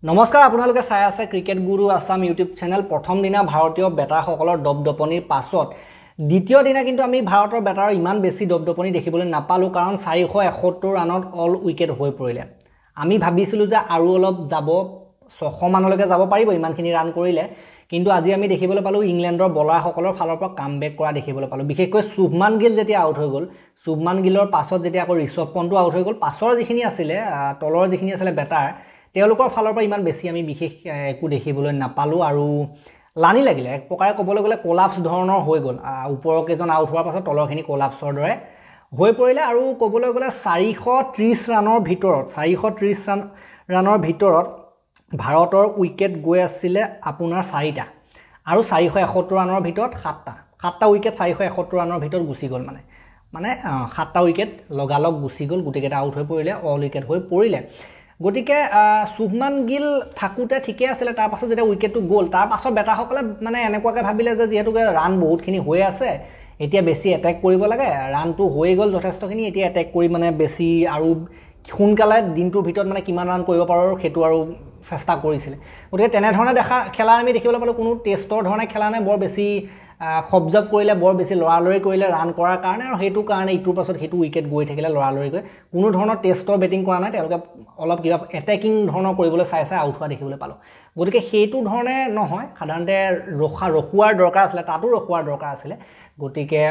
নমস্কাৰ আপোনালোকে চাই আছে ক্ৰিকেট গুৰু আসাম ইউটিউব চেনেল প্ৰথম দিনা ভাৰতীয় বেটাৰসকলৰ দপদপনিৰ পাছত দ্বিতীয় দিনা কিন্তু আমি ভাৰতৰ বেটাৰৰ ইমান বেছি দপদপনি দেখিবলৈ নাপালো কাৰণ 471 ৰানত অল উইকেট হৈ পৰিলে আমি ভাবিছিলো যে আৰু অলপ যাব 600 মানলৈকে যাব পাৰিব ইমানখিনি ৰান কৰিলে কিন্তু আজি আমি দেখিবলৈ পালো ইংলেণ্ডৰ বলাৰসকলৰ ফালৰ পৰা কামবেক কৰা দেখিবলৈ পালো বিশেষকৈ শুভমান গিল যেতিয়া আউট হৈ গল শুভমান গিলৰ পাছত যেতিয়া আকৌ ঋষভ পন্টো আউট হৈ গল পাছৰ যিখিনি আছিল তলৰ যিখিনি আছিল বেটাৰ তেওঁলোকৰ ফালৰ পৰা ইমান বেছি আমি বিশেষ একো দেখিবলৈ নাপালো আৰু লানি লাগিলে এক প্ৰকাৰে ক'বলৈ গলে কোলাপস ধৰণৰ হৈ গল ওপৰৰ কেজন আউট হোৱাৰ পাছত তলৰখিনি কোলাপসৰ দৰে হৈ পৰিলে আৰু ক'বলৈ গলে 430 ৰানৰ ভিতৰত ভাৰতৰ উইকেট গৈ আছিল আপোনাৰ 4টা আৰু 471 ৰানৰ ভিতৰত 7টা উইকেট 471 ৰানৰ ভিতৰত গুচি গল মানে 7টা উইকেট লগালগ গুচি গল গুটেকেটা আউট হৈ পৰিলে অল উইকেট হৈ পৰিলে গতিকে শুভমান গিল থাকুতে ঠিকে আছিল তাৰ পাছত যেতিয়া উইকেটটো গল তাৰ পাছত বেটাৰসকলে মানে এনেকুৱাকে ভাবিলে যে যেহেতু ৰান বহুতখিনি হৈ আছে এতিয়া বেছি এটেক কৰিব লাগে ৰানটো হৈ গল যথেষ্টখিনি এতিয়া এটেক কৰি মানে বেছি আৰু সোনকালে দিনটোৰ ভিতৰত মানে কিমান ৰান কৰিব পাৰো সেইটো আৰু চেষ্টা কৰিছিল গতিকে তেনে ধৰণে খেলা আমি দেখিবলৈ পালো কোনো টেষ্টৰ ধৰণে খেলা নাই বৰ বেছি খবজাব কৰিলে বৰ বেছি লৰালৰি কৰিলে ৰান কৰাৰ কাৰণে আৰু হেতু কাৰণে ইটোৰ পাছত হেতু উইকেট গৈ থাকিলে লৰালৰি গৈ কোনো ধৰণৰ টেষ্টৰ বেটিং কৰা নাই তেওঁলোকে অলপ কিবা এটেকিং ধৰণৰ কৰিবলৈ চাইছে আউট হোৱা দেখিবলৈ পালো গতিকে হেতু ধৰণে নহয় সাধাৰণতে ৰখুৱাৰ দৰকাৰ আছিল তাতো ৰখুৱাৰ দৰকাৰ আছিল গতিকে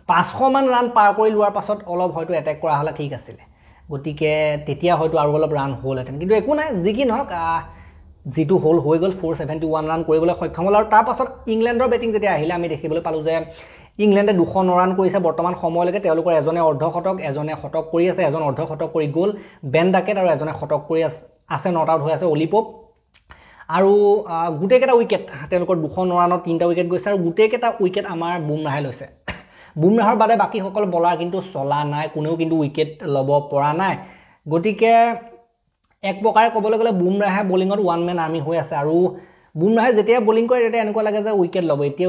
500 মান ৰান পাৰ কৰি লোৱাৰ পাছত অলপ হয়তো এটেক কৰা হলে ঠিক আছিল গতিকে তেতিয়া হয়তো আৰু অলপ ৰান হ'লহেতেন কিন্তু একো নাই যি কি নহক জিটো হোল হৈ গল 471 ৰান কৰিবলৈ সক্ষম হ'ল আৰু তাৰ পাছত ইংলেণ্ডৰ বেটিং যেতিয়া আহিলে আমি দেখিবলৈ পালো যে ইংলেণ্ডে 209 ৰান কৰিছে বৰ্তমান সময়লৈকে তেওঁলোকৰ এজনে অৰ্ধশতক এজনে শতক কৰি আছে এজন অৰ্ধশতক কৰি গল বেন ডাকেট আৰু এজনে শতক কৰি আছে নট আউট হৈ আছে অলি পপ আৰু গুটেকেটা উইকেট তেওঁলোকৰ 209 ৰানত 3টা উইকেট গৈছে আৰু গুটেকেটা উইকেট আমাৰ বুমৰাহে লৈছে বুমৰাহৰ বাদে বাকি সকল বলাৰ কিন্তু চলা নাই কোনেও কিন্তু উইকেট ল'ব পৰা নাই গতিকে এক প্ৰকাৰে ক'বলৈ গলে বুমৰাহে বোলিঙত ওৱান মেন আৰ্মি হৈ আছে আৰু বুমৰাহে যেতিয়া বোলিং কৰে তেতিয়া এনেকুৱা লাগে যে উইকেট ল'ব এতিয়া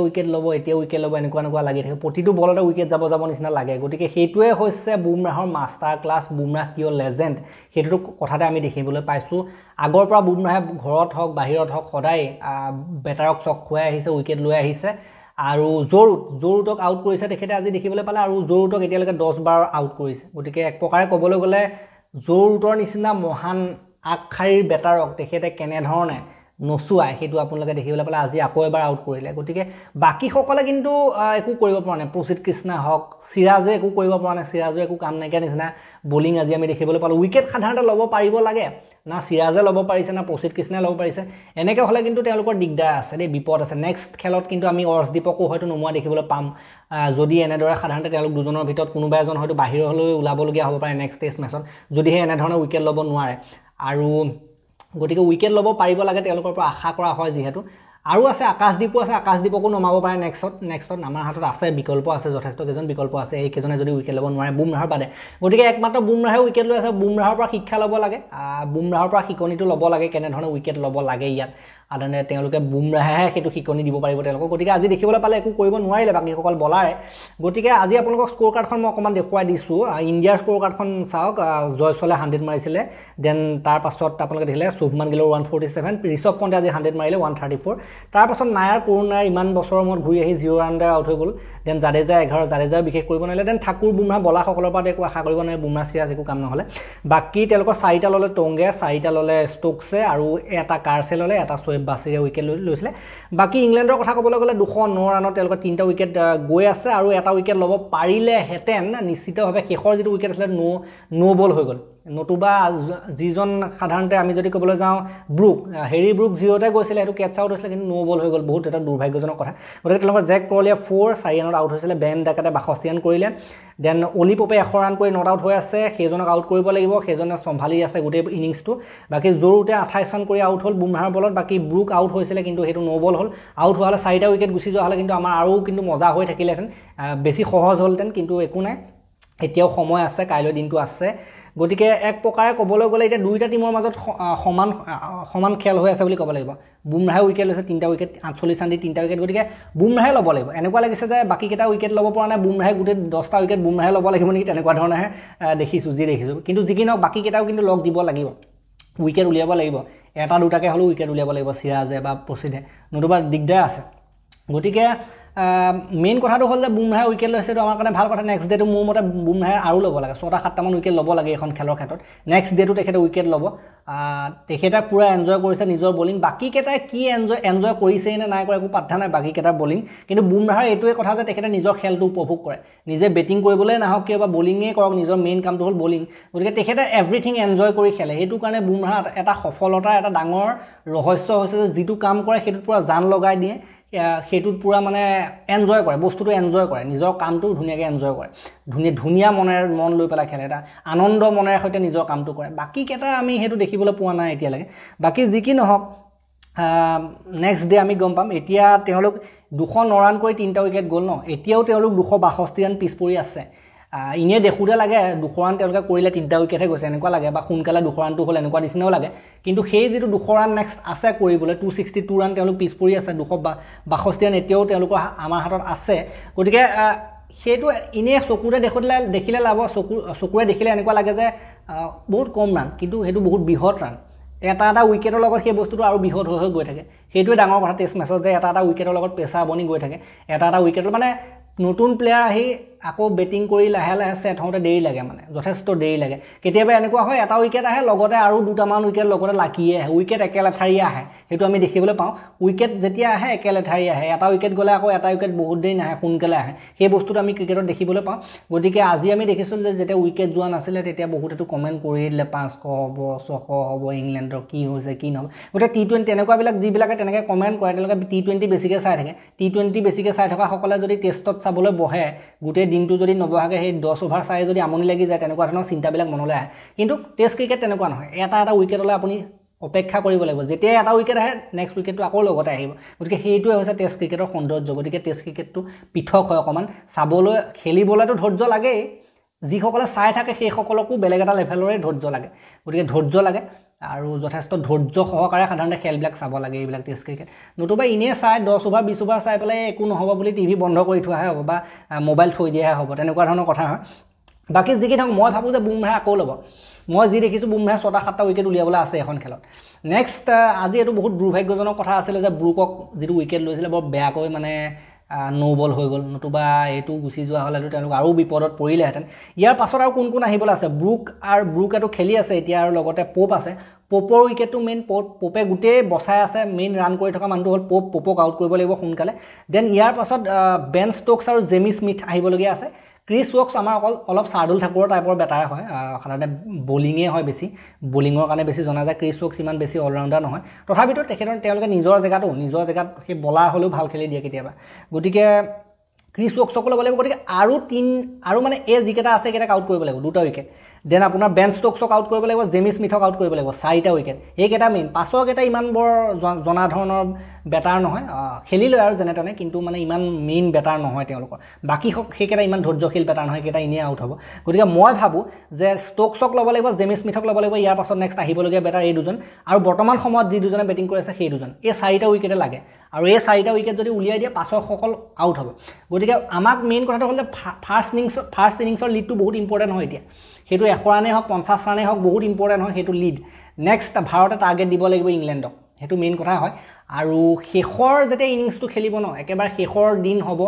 উইকেট ল'ব এনেকুৱা লাগি থাকে প্ৰতিটো বলতে উইকেট যাব নিচিনা লাগে গতিকে হেতুৱে হৈছে বুমৰাহৰ মাষ্টাৰ ক্লাছ বুমৰাহ কিয় লেজেণ্ড হেতুটো কথাতে আমি দেখিবলৈ পাইছো আগৰ পৰা বুমৰাহে ঘৰত হওক বাহিৰত হওক সদায় বেটাৰক চক খুৱাই আহিছে উইকেট লৈ আহিছে আৰু জৰুৰতক আউট কৰিছে তেখেতে আজি দেখিবলৈ পালে আৰু জৰুৰতক এতিয়ালৈকে 10 বাৰ আউট কৰিছে গতিকে এক প্ৰকাৰে ক'বলৈ গলে জৰুৰতৰ নিচিনা মহান আগশাৰীৰ বেটাৰক তেখেতে কেনে ধৰণে নচুৱাই হেতু আপোনালোকে দেখিবলৈ পালে আজি আকৌ এবাৰ আউট কৰিলে গতিকে বাকি সকলে কিন্তু একো কৰিব পৰা নাই প্ৰসিদ্ধ কৃষ্ণা হওক সিৰাজে একো কৰিব পৰা নাই সিৰাজৰ একো কাম নাইকিয়া নিচিনা বোলিং আজি আমি দেখিবলৈ পালো উইকেট সাধাৰণতে ল'ব পাৰিব লাগে না সিৰাজে ল'ব পাৰিছে না প্ৰসিদ্ধ কৃষ্ণাই ল'ব পাৰিছে এনেকৈ হলে কিন্তু তেওঁলোকৰ দিগদাৰ আছে দেই বিপদ আছে নেক্সট খেলত কিন্তু আমি অৰ্শদীপকো হয়তো নোমোৱা দেখিবলৈ পাম যদি এনেদৰে সাধাৰণতে তেওঁলোক দুজনৰ ভিতৰত কোনোবা এজন হয়তো বাহিৰলৈ ওলাবলগীয়া হ'ব পাৰে নেক্সট টেষ্ট মেচত যদিহে এনে ধৰণৰ উইকেট ল'ব নোৱাৰে আৰু গতিকে উইকেট ল'ব পাৰিব লাগে তেওঁলোকৰ পৰা আশা কৰা হয় যিহেতু আৰু আছে আকাশদীপকো নমাব পাৰে নেক্সটত আমাৰ হাতত আছে বিকল্প আছে যথেষ্ট কেজন বিকল্প আছে এই কেজনে যদি উইকেট ল'ব নোৱাৰে বুমৰাহৰ বাদে গতিকে একমাত্ৰ বুমৰাহে উইকেট লৈ আছে বুমৰাহৰ পৰা শিক্ষা ল'ব লাগে বুমৰাহৰ পৰা শিকনিটো ল'ব লাগে কেনে ধৰণে উইকেট ল'ব লাগে ইয়াত সাধাৰণতে তেওঁলোকে বুমৰাহে সেইটো শিকনি দিব পাৰিব তেওঁলোকক গতিকে আজি দেখিবলৈ পালে একো কৰিব নোৱাৰিলে বাকীসকল বলাৰে গতিকে আজি আপোনালোকক স্ক'ৰ কাৰ্ডখন মই অকণমান দেখুৱাই দিছোঁ ইণ্ডিয়াৰ স্ক'ৰ কাৰ্ডখন চাওক জয়ছোৱালে 100 মাৰিছিলে দেন তাৰ পাছত আপোনালোকে দেখিলে শুভমান গিলৰ 147 ঋষভ পন্তে আজি 100 মাৰিলে 134 তাৰ পাছত কৰোণাৰ ইমান বছৰৰ মূৰত ঘূৰি আহি 0 ৰানতে আউট হৈ গ'ল দেন জাদেজা 11 জাদেজা বিশেষ কৰিব নোৱাৰিলে দেন ঠাকুৰ বুমৰাহ বলাৰসকলৰ পৰা একো আশা কৰিব নোৱাৰে বুমৰাহ সিৰাজ একো কাম নহ'লে বাকী তেওঁলোকৰ 4টা ল'লে টংগে 4টা ল'লে ষ্টকছে আৰু এটা কাৰ্ছে ল'লে এটা বাছিৰে উইকেট লৈছিলে বাকী ইংলেণ্ডৰ কথা ক'বলৈ গ'লে 209 ৰানত তেওঁলোকৰ 3টা উইকেট গৈ আছে আৰু এটা উইকেট ল'ব পাৰিলেহেঁতেন নিশ্চিতভাৱে শেষৰ যিটো উইকেট আছিলে নো বল হৈ গ'ল নতুবা যিজন সাধাৰণতে আমি যদি ক'বলৈ যাওঁ হেৰি ব্ৰুক 0তে গৈছিলে সেইটো কেটছ আউট হৈছিলে কিন্তু নো বল হৈ গ'ল বহুত এটা দুৰ্ভাগ্যজনক কথা গতিকে তেওঁলোকৰ জেক ক্ৰলিয়ে 4 ৰানত আউট হৈছিলে বেন ডাকেটে 62 ৰান কৰিলে দেন অলি পপে 100 ৰান কৰি নট আউট হৈ আছে সেইজনক আউট কৰিব লাগিব সেইজনে চম্ভালি আছে গোটেই ইনিংছটো বাকী জৰুৰতে 28 ৰান কৰি আউট হ'ল বুমৰাহৰ বলত বাকী ব্ৰুক আউট হৈছিলে কিন্তু সেইটো নো বল হ'ল আউট হোৱা হ'লে 4টা উইকেট গুচি যোৱা হ'লে কিন্তু আমাৰ আৰু কিন্তু মজা হৈ থাকিলেহেঁতেন বেছি সহজ হ'লহেঁতেন কিন্তু একো নাই এতিয়াও সময় আছে কাইলৈ দিনটো আছে গতিকে এক প্ৰকাৰে ক'বলৈ গ'লে এতিয়া দুইটা টিমৰ মাজত সমান খেল হৈ আছে বুলি ক'ব লাগিব বুমৰাহে উইকেট লৈছে 3টা উইকেট 48 ৰান দি 3টা উইকেট গতিকে বুমৰাহে ল'ব লাগিব এনেকুৱা লাগিছে যে বাকি কেইটা উইকেট ল'ব পৰা নাই বুমৰাহে গোটেই 10টা উইকেট বুমৰাহে ল'ব লাগিব নেকি তেনেকুৱা ধৰণে দেখিছোঁ কিন্তু যি কি নহওক বাকি কেইটাও কিন্তু লগ দিব লাগিব উইকেট উলিয়াব লাগিব এটা দুটাকৈ হ'লেও উইকেট উলিয়াব লাগিব সিৰাজে বা প্ৰসিদ্ধে, নতুবা দিগদাৰ আছে। গতিকে মেইন কথাটো হ'ল যে বুমৰাহে উইকেট লৈছে, এইটো আমাৰ কাৰণে ভাল কথা। নেক্সট ডেটো মোৰ মতে বুমৰাহে আৰু ল'ব লাগে, 6-7টামান উইকেট ল'ব লাগে এইখন খেলৰ ক্ষেত্ৰত। নেক্সট ডেটো তেখেতে উইকেট ল'ব। তেখেতে পূৰা এনজয় কৰিছে নিজৰ বলিং। বাকীকেইটাই কি এনজয় কৰিছেই নে নাই কৰা একো পাত্তা নাই বাকীকেইটাৰ বলিং, কিন্তু বুমৰাহৰ এইটোৱে কথা যে তেখেতে নিজৰ খেলটো উপভোগ কৰে। নিজে বেটিং কৰিবলৈ নাহক কিয় বা বলিঙেই কৰক, নিজৰ মেইন কামটো হ'ল বলিং। গতিকে তেখেতে এভৰিথিং এনজয় কৰি খেলে। সেইটো কাৰণে বুমৰাহ এটা সফলতাৰ এটা ডাঙৰ ৰহস্য হৈছে যে যিটো কাম কৰে সেইটোত পূৰা জান লগাই দিয়ে, সেইটোত পূৰা মানে এনজয় কৰে, বস্তুটো এনজয় কৰে, নিজৰ কামটো ধুনীয়াকৈ এনজয় কৰে, ধুনীয়া মন লৈ পেলাই খেলে, এটা আনন্দ মনেৰে সৈতে নিজৰ কামটো কৰে। বাকীকেইটা আমি সেইটো দেখিবলৈ পোৱা নাই এতিয়ালৈকে। বাকী যি কি নহওক নেক্সট ডে আমি গম পাম। এতিয়া তেওঁলোক 209 ৰান কৰি 3টা উইকেট গ'ল ন, এতিয়াও তেওঁলোক 262 ৰান পিছ পৰি আছে। এনেই দেখোঁতে লাগে 200 ৰান তেওঁলোকে কৰিলে 3টা উইকেটহে গৈছে এনেকুৱা লাগে, বা সোনকালে 200 ৰানটো হ'ল এনেকুৱা নিচিনাও লাগে। কিন্তু সেই যিটো 200 ৰান নেক্সট আছে কৰিবলৈ, 262 ৰান তেওঁলোক পিছ পৰি আছে, 262 ৰান এতিয়াও তেওঁলোকৰ আমাৰ হাতত আছে। গতিকে সেইটো এনেই চকুৰে দেখিলে লাভ, চকুৰে দেখিলে এনেকুৱা লাগে যে বহুত কম ৰান, কিন্তু সেইটো বহুত বৃহৎ ৰান। এটা উইকেটৰ লগত সেই বস্তুটো আৰু বৃহৎ হৈ গৈ থাকে। সেইটোৱে ডাঙৰ কথা টেষ্ট মেচত, যে এটা উইকেটৰ লগত প্ৰেছাৰ বনি গৈ থাকে। এটা উইকেটৰ মানে নতুন প্লেয়াৰ আহি আকৌ বেটিং কৰি লাহে লাহে ছেট হওঁতে দেৰি লাগে, মানে যথেষ্ট দেৰি লাগে। কেতিয়াবা এনেকুৱা হয় এটা উইকেট আহে লগতে আৰু 2টামান উইকেট লগতে লাকিয়ে আহে, উইকেট একেলেঠাৰিয়ে আহে, সেইটো আমি দেখিবলৈ পাওঁ। উইকেট যেতিয়া আহে একেলেঠাৰি আহে, এটা উইকেট গ'লে আকৌ এটা উইকেট বহুত দেৰি নাহে, সোনকালে আহে। সেই বস্তুটো আমি ক্ৰিকেটত দেখিবলৈ পাওঁ। গতিকে আজি আমি দেখিছিলোঁ যে যেতিয়া উইকেট যোৱা নাছিলে তেতিয়া বহুতেতো কমেণ্ট কৰি দিলে 500 হ'ব, 600 হ'ব, ইংলেণ্ডৰ কি হৈছে কি নহ'ব। গতিকে T20 তেনেকুৱাবিলাক যিবিলাকে তেনেকৈ কমেণ্ট কৰে তেওঁলোকে T20 বেছিকৈ চাই থাকে। T20 বেছিকৈ চাই থকাসকলে যদি টেষ্টত চাবলৈ বহে, গোটেই দিনটো যদি নবহাকৈ সেই 10 অভাৰ চাই যদি আমনি লাগি যায়, তেনেকুৱা ধৰণৰ চিন্তাবিলাক মনলৈ আহে। কিন্তু টেষ্ট ক্ৰিকেট তেনেকুৱা নহয়, এটা উইকেটলৈ আপুনি অপেক্ষা কৰিব লাগিব। যেতিয়া এটা উইকেট আহে নেক্সট উইকেটটো আকৌ লগতে আহিব। গতিকে সেইটোৱে হৈছে টেষ্ট ক্ৰিকেটৰ সৌন্দৰ্য। গতিকে টেষ্ট ক্ৰিকেটটো পৃথক হয় অকণমান। চাবলৈ খেলিবলৈতো ধৈৰ্য লাগেই, যিসকলে চাই থাকে সেইসকলকো বেলেগ এটা লেভেলৰে ধৈৰ্য লাগে। গতিকে ধৈৰ্য লাগে আৰু যথেষ্ট ধৈৰ্য সহকাৰে সাধাৰণতে খেলবিলাক চাব লাগে এইবিলাক টেষ্ট ক্ৰিকেট। নতুবা এনেই চাই 10 অভাৰ 20 অভাৰ চাই পেলাই একো নহ'ব বুলি টিভি বন্ধ কৰি থোৱাহে হ'ব বা মোবাইল থৈ দিয়াহে হ'ব, তেনেকুৱা ধৰণৰ কথা হয়। বাকী যি কি নহওক মই ভাবোঁ যে বুমৰাহে আকৌ ল'ব। মই যি দেখিছোঁ বুমৰাহে 6-7টা উইকেট উলিয়াবলৈ আছে এখন খেলত। নেক্সট আজি এইটো বহুত দুৰ্ভাগ্যজনক কথা আছিলে যে ব্ৰুকক যিটো উইকেট লৈছিলে বৰ বেয়াকৈ মানে নো বল হৈ গ'ল, নতুবা এইটো গুচি যোৱা হ'লেতো তেওঁলোক আৰু বিপদত পৰিলেহেঁতেন। ইয়াৰ পাছত আৰু কোন আহিবলৈ আছে? ব্ৰুকেটো খেলি আছে এতিয়া, আৰু লগতে পোপ আছে। পোপৰ উইকেটটো মেইন, পোপে গোটেই বচাই আছে, মেইন ৰান কৰি থকা মানুহটো হ'ল পোপক আউট কৰিব লাগিব সোনকালে। দেন ইয়াৰ পাছত বেন ষ্ট'কছ আৰু জেমি স্মিথ আহিবলগীয়া আছে। ক্ৰিছ ৱকছ আমাৰ অলপ শাৰ্দুল ঠাকুৰৰ টাইপৰ বেটাৰ হয়, সাধাৰণতে বলিঙে হয় বেছি, বলিঙৰ কাৰণে বেছি জনা যায়। ক্ৰিছ ৱকছ ইমান বেছি অলৰাউণ্ডাৰ নহয়, তথাপিতো তেওঁলোকে নিজৰ জেগাত সেই বলাৰ হ'লেও ভাল খেলি দিয়ে কেতিয়াবা। গতিকে ক্ৰিছ ৱকছকো ল'ব লাগিব। গতিকে আৰু মানে এই যিকেইটা আছে সেইকেইটাক আউট কৰিব লাগিব 2টা উইকেট। দেন আপোনাৰ বেন ষ্ট'কছক আউট কৰিব লাগিব, জেমি স্মিথক আউট কৰিব লাগিব, 4টা উইকেট। সেইকেইটা মেইন। পাছৰকেইটা ইমান বৰ জনা ধৰণৰ বেটাৰ নহয়, খেলি লয় আৰু যেনে তেনে, কিন্তু মানে ইমান মেইন বেটাৰ নহয় তেওঁলোকৰ। বাকী সেইকেইটা ইমান ধৈৰ্যশীল বেটাৰ নহয়, সেইকেইটা এনেই আউট হ'ব। গতিকে মই ভাবোঁ যে ষ্ট'কছক ল'ব লাগিব, জেমি স্মিথক ল'ব লাগিব, ইয়াৰ পাছত নেক্সট আহিবলগীয়া বেটাৰ এই দুজন, আৰু বৰ্তমান সময়ত যি দুজনে বেটিং কৰি আছে সেই দুজন। এই 4টা উইকেটে লাগে, আৰু এই 4টা উইকেট যদি উলিয়াই দিয়ে পাছৰসকল আউট হ'ব। গতিকে আমাক মেইন কথাটো হ'ল যে ফাৰ্ষ্ট ইনিংছৰ লিডটো বহুত ইম্পৰ্টেণ্ট হয় এতিয়া। সেইটো 100 ৰানেই হওক 50 ৰানেই হওক বহুত ইম্পৰ্টেণ্ট হয় সেইটো লিড। নেক্সট ভাৰতে টাৰ্গেট দিব লাগিব ইংলেণ্ডক, সেইটো মেইন কথা হয়। আৰু শেষৰ যেতিয়া ইনিংছটো খেলিব ন, একেবাৰে শেষৰ দিন হ'ব,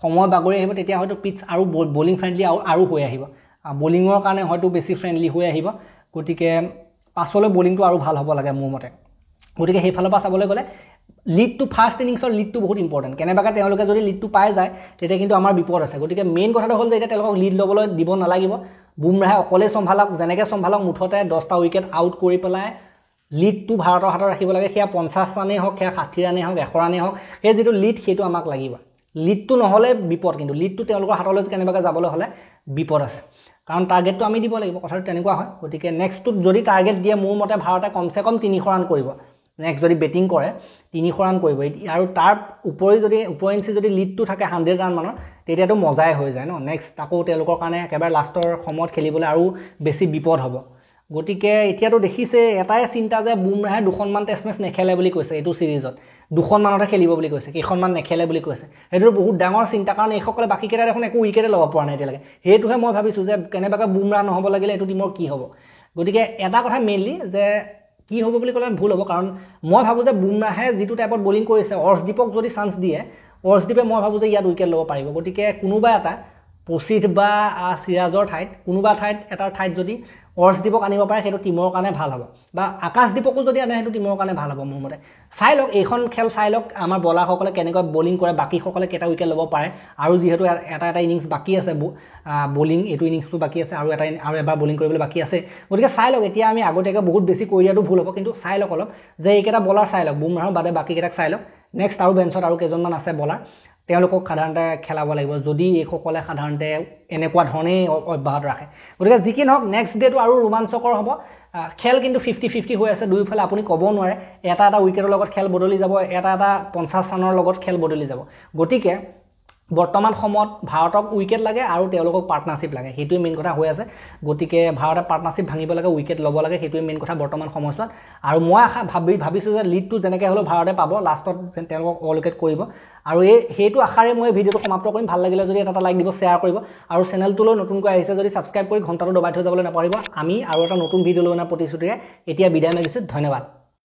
সময় বাগৰি আহিব, তেতিয়া হয়তো পিটছ আৰু বলিং ফ্ৰেণ্ডলি আৰু হৈ আহিব, বলিঙৰ কাৰণে হয়তো বেছি ফ্ৰেণ্ডলি হৈ আহিব। গতিকে পাছলৈ বলিংটো আৰু ভাল হ'ব লাগে মোৰ মতে। গতিকে সেইফালৰ পৰা চাবলৈ গ'লে লিডটো ফাৰ্ষ্ট ইনিংছৰ লিডটো বহুত ইম্পৰ্টেণ্ট। কেনেবাকৈ তেওঁলোকে যদি লিডটো পাই যায় তেতিয়া কিন্তু আমাৰ বিপদ আছে। গতিকে মেইন কথাটো হ'ল যে এতিয়া তেওঁলোকক লিড ল'বলৈ দিব নালাগিব। বুমৰাহে অকলেই চম্ভালক, যেনেকৈ চম্ভালক মুঠতে 10টা উইকেট আউট কৰি পেলাই লিডটো ভাৰতৰ হাতত ৰাখিব লাগে। সেয়া 50 ৰানেই হওক, সেয়া 60 ৰানেই হওক, 100 ৰানেই হওক, সেই যিটো লিড সেইটো আমাক লাগিব। লিডটো নহ'লে বিপদ, কিন্তু লিডটো তেওঁলোকৰ হাতলৈ কেনেবাকৈ যাবলৈ হ'লে বিপদ আছে, কাৰণ টাৰ্গেটটো আমি দিব লাগিব, কথাটো তেনেকুৱা হয়। গতিকে নেক্সটটোত যদি টাৰ্গেট দিয়ে মোৰ মতে ভাৰতে কমচে কম 300 ৰান কৰিব। নেক্সট যদি বেটিং কৰে 300 ৰান কৰিব, আৰু তাৰ উপৰিঞ্চি যদি লিডটো থাকে 100 ৰান মানৰ, তেতিয়াতো মজাই হৈ যায় ন। নেক্সট আকৌ তেওঁলোকৰ কাৰণে একেবাৰে লাষ্টৰ সময়ত খেলিবলৈ আৰু বেছি বিপদ হ'ব। গতিকে এতিয়াতো দেখিছে এটাই চিন্তা যে বুমৰাহে 2খনমান টেষ্ট মেচ নেখেলে বুলি কৈছে এইটো ছিৰিজত, 2খনমানতহে খেলিব বুলি কৈছে, কেইখনমান নেখেলে বুলি কৈছে। সেইটো বহুত ডাঙৰ চিন্তা, কাৰণ এইসকলে বাকীকেইটা দেখোন একো উইকেটে ল'ব পৰা নাই এতিয়ালৈকে। সেইটোহে মই ভাবিছোঁ যে কেনেবাকৈ বুমৰাহ নহ'ব লাগিলে এইটো টিমৰ কি হ'ব। গতিকে এটা কথা মেইনলি যে কি হ'ব বুলি ক'লে ভুল হ'ব কাৰণ মই ভাবোঁ যে বুমৰাহে যিটো টাইপত বলিং কৰিছে অৰ্শদীপক যদি চান্স দিয়ে অৰ্শদীপে মই ভাবোঁ যে ইয়াত উইকেট ল'ব পাৰিব গতিকে কোনোবা এটা প্ৰসিদ্ধ বা সিৰাজৰ ঠাইত কোনোবা এটাৰ ঠাইত যদি অৰ্শদীপক আনিব পাৰে সেইটো টিমৰ কাৰণে ভাল হ'ব বা আকাশদীপকো যদি আনে সেইটো টিমৰ কাৰণে ভাল হ'ব মোৰ মতে চাই লওক এইখন খেল চাই লওক আমাৰ বলাৰসকলে কেনেকৈ বলিং কৰে বাকীসকলে কেইটা উইকেট ল'ব পাৰে আৰু যিহেতু এটা ইনিংছ বাকী আছে বলিং এইটো ইনিংছটো বাকী আছে আৰু এবাৰ বলিং কৰিবলৈ বাকী আছে গতিকে চাই লওক এতিয়া আমি আগতীয়াকৈ বহুত বেছি কৰি দিয়াটো ভুল হ'ব কিন্তু চাই লওক অলপ যে এইকেইটা বলাৰ চাই লওক বুমৰাহৰ বাদে বাকীকেইটাক চাই লওক নেক্সট আৰু বেঞ্চত আৰু কেইজনমান আছে বলাৰ তেওঁলোকক সাধাৰণতে খেলাব লাগিব যদি এইসকলে সাধাৰণতে এনেকুৱা ধৰণেই অব্যাহত ৰাখে গতিকে যি কি নহওক নেক্সট ডেটো আৰু ৰোমাঞ্চকৰ হ'ব খেল কিন্তু 50-50 হৈ আছে দুয়োফালে আপুনি ক'ব নোৱাৰে এটা উইকেটৰ লগত খেল বদলি যাব এটা 50 ৰানৰ লগত খেল বদলি যাব গতিকে বৰ্তমান সময়ত ভাৰতক উইকেট লাগে আৰু তেওঁলোকক পাৰ্টনাৰশ্বিপ লাগে সেইটোৱে মেইন কথা হৈ আছে গতিকে ভাৰতে পাৰ্টনাৰশ্বিপ ভাঙিব লাগে উইকেট ল'ব লাগে সেইটোৱে মেইন কথা বৰ্তমান সময়ছোৱাত আৰু মই ভাবিছোঁ যে লিডটো যেনেকৈ হ'লেও ভাৰতে পাব লাষ্টত তেওঁলোকক অল উইকেট কৰিব আৰু সেইটো আশাৰে মই ভিডিঅ'টো সমাপ্ত কৰিম ভাল লাগিলে যদি এটা লাইক দিব শ্বেয়াৰ কৰিব আৰু চেনেলটোলৈ নতুনকৈ আহিছে যদি ছাবস্ক্ৰাইব কৰি ঘণ্টাটো দবাই থৈ যাবলৈ নাপাহৰিব আমি আৰু এটা নতুন ভিডিঅ' লৈ অনাৰ প্ৰতিশ্ৰুতিৰে এতিয়া বিদায় মাগিছোঁ ধন্যবাদ